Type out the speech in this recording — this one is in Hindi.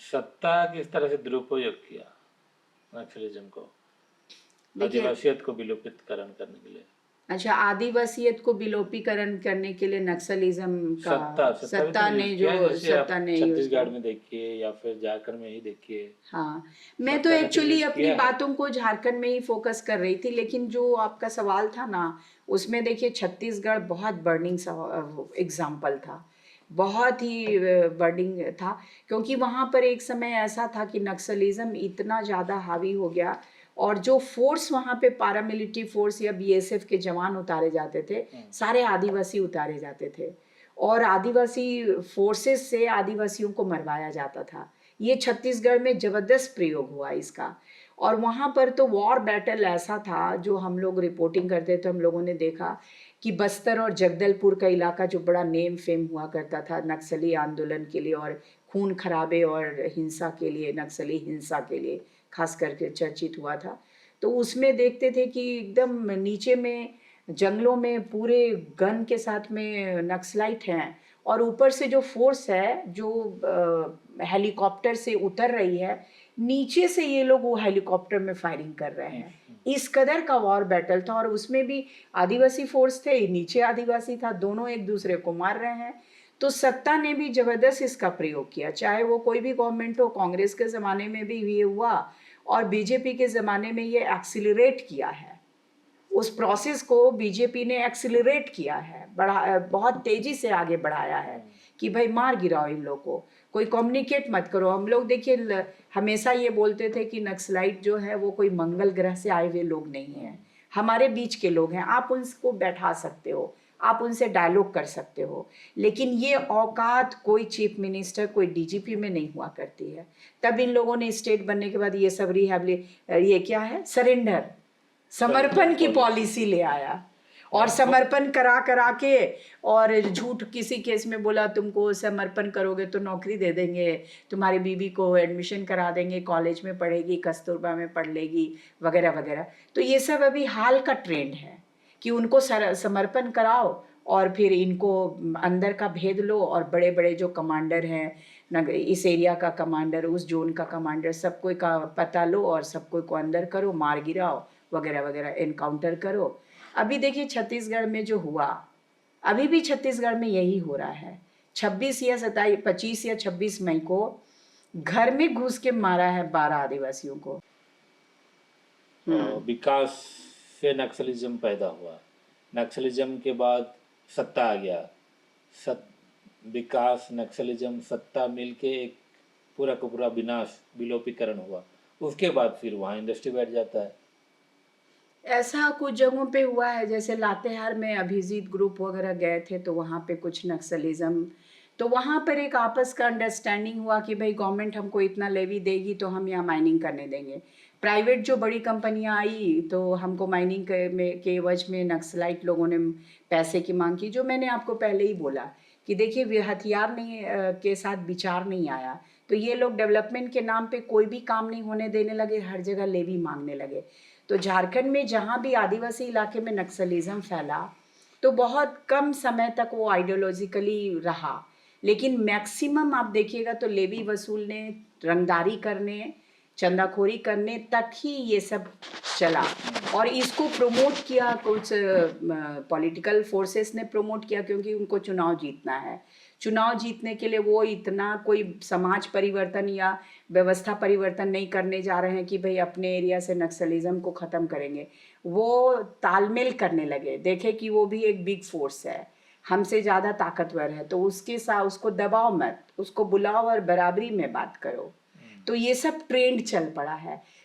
सत्ता किस तरह से दुरुपयोग किया नक्सलिज्म को, देखिए, आदिवासियत को विलोपितकरण करने के लिए? अच्छा, आदिवासियत को विलोपीकरण करने के लिए नक्सलिज्म का सत्ता सत्ता भी तो सत्ता यूज ने किया जो है, जैसे आप सत्ता ने यूज छत्तीसगढ़ किया। में देखिए या फिर झारखंड में ही देखिए, हाँ, मैं तो सत्ता ने तो एक्चुअली यूज अपनी किया है। बातों को झारखंड में ही फोकस कर रही थी, लेकिन जो आपका सवाल था ना, उसमें देखिए छत्तीसगढ़ बहुत बर्निंग एग्जाम्पल था, बहुत ही बर्निंग था, क्योंकि वहाँ पर एक समय ऐसा था कि नक्सलिज्म इतना ज़्यादा हावी हो गया, और जो फोर्स वहाँ पे पैरामिलिट्री फोर्स या बीएसएफ के जवान उतारे जाते थे, सारे आदिवासी उतारे जाते थे, और आदिवासी फोर्सेस से आदिवासियों को मरवाया जाता था। ये छत्तीसगढ़ में जबरदस्त प्रयोग हुआ इसका। और वहाँ पर तो वॉर बैटल ऐसा था, जो हम लोग रिपोर्टिंग करते थे, हम लोगों ने देखा कि बस्तर और जगदलपुर का इलाका जो बड़ा नेम फेम हुआ करता था नक्सली आंदोलन के लिए और खून खराबे और हिंसा के लिए, नक्सली हिंसा के लिए खास करके चर्चित हुआ था। तो उसमें देखते थे कि एकदम नीचे में जंगलों में पूरे गन के साथ में नक्सलाइट हैं, और ऊपर से जो फोर्स है जो हेलीकॉप्टर से उतर रही है, नीचे से ये लोग वो हेलीकॉप्टर में फायरिंग कर रहे हैं। इस कदर का वॉर बैटल था, और उसमें भी आदिवासी फोर्स थे, नीचे आदिवासी था, दोनों एक दूसरे को मार रहे हैं। तो सत्ता ने भी जबरदस्त इसका प्रयोग किया, चाहे वो कोई भी गवर्नमेंट हो, कांग्रेस के ज़माने में भी ये हुआ और बीजेपी के ज़माने में ये एक्सिलरेट किया है। उस प्रोसेस को बीजेपी ने एक्सिलरेट किया है, बढ़ा, बहुत तेजी से आगे बढ़ाया है कि भाई मार गिराओ इन लोगों को, कोई कम्युनिकेट मत करो। हम लोग देखिए हमेशा ये बोलते थे कि नक्सलाइट जो है वो कोई मंगल ग्रह से आए हुए लोग नहीं हैं, हमारे बीच के लोग हैं, आप उनको बैठा सकते हो, आप उनसे डायलॉग कर सकते हो, लेकिन ये औकात कोई चीफ मिनिस्टर, कोई डीजीपी में नहीं हुआ करती है। तब इन लोगों ने स्टेट बनने के बाद ये सब ये क्या है, सरेंडर, समर्पण की पॉलिसी ले आया, और समर्पण करा करा के, और झूठ किसी केस में बोला तुमको समर्पण करोगे तो नौकरी दे देंगे, तुम्हारी बीबी को एडमिशन करा देंगे, कॉलेज में पढ़ेगी, कस्तूरबा में पढ़ लेगी, वगैरह वगैरह। तो ये सब अभी हाल का ट्रेंड है कि उनको समर्पण कराओ, और फिर इनको अंदर का भेद लो, और बड़े बड़े जो कमांडर हैं, इस एरिया का कमांडर, उस जोन का कमांडर, सबको का पता लो और सबको को अंदर करो, मार गिराओ, वगैरह वगैरह, एनकाउंटर करो। अभी देखिए छत्तीसगढ़ में जो हुआ, अभी भी छत्तीसगढ़ में यही हो रहा है। 25 या 26 मई को घर में घुस के मारा है 12 आदिवासियों को। विकास से नक्सलिज्म पैदा हुआ, नक्सलिज्म के बाद सत्ता आ गया, विकास, नक्सलिज्म, सत्ता मिलके एक पूरा का पूरा विनाश, विलोपीकरण हुआ। उसके बाद फिर वहाँ इंडस्ट्री बैठ जाता है। ऐसा कुछ जगहों पे हुआ है, जैसे लातेहार में अभिजीत ग्रुप वगैरह गए थे, तो वहाँ पे कुछ नक्सलिज्म, तो वहाँ पर एक आपस का अंडरस्टैंडिंग हुआ कि भाई गवर्नमेंट हमको इतना लेवी देगी तो हम यहाँ माइनिंग करने देंगे। प्राइवेट जो बड़ी कंपनियाँ आई तो हमको माइनिंग के एवज में नक्सलाइट लोगों ने पैसे की मांग की, जो मैंने आपको पहले ही बोला कि देखिए हथियार नहीं के साथ विचार नहीं आया, तो ये लोग डेवलपमेंट के नाम पे कोई भी काम नहीं होने देने लगे, हर जगह लेवी मांगने लगे। तो झारखंड में जहाँ भी आदिवासी इलाके में नक्सलिज्म फैला, तो बहुत कम समय तक वो आइडियोलॉजिकली रहा, लेकिन मैक्सिमम आप देखिएगा तो लेवी वसूलने, रंगदारी करने, चंदाखोरी करने तक ही ये सब चला। और इसको प्रमोट किया कुछ पॉलिटिकल फोर्सेस ने प्रमोट किया, क्योंकि उनको चुनाव जीतना है। चुनाव जीतने के लिए वो इतना कोई समाज परिवर्तन या व्यवस्था परिवर्तन नहीं करने जा रहे हैं कि भाई अपने एरिया से नक्सलिज्म को ख़त्म करेंगे। वो तालमेल करने लगे, देखे कि वो भी एक बिग फोर्स है, हमसे ज़्यादा ताकतवर है, तो उसके साथ उसको दबाओ मत, उसको बुलाओ और बराबरी में बात करो। तो ये सब ट्रेंड चल पड़ा है।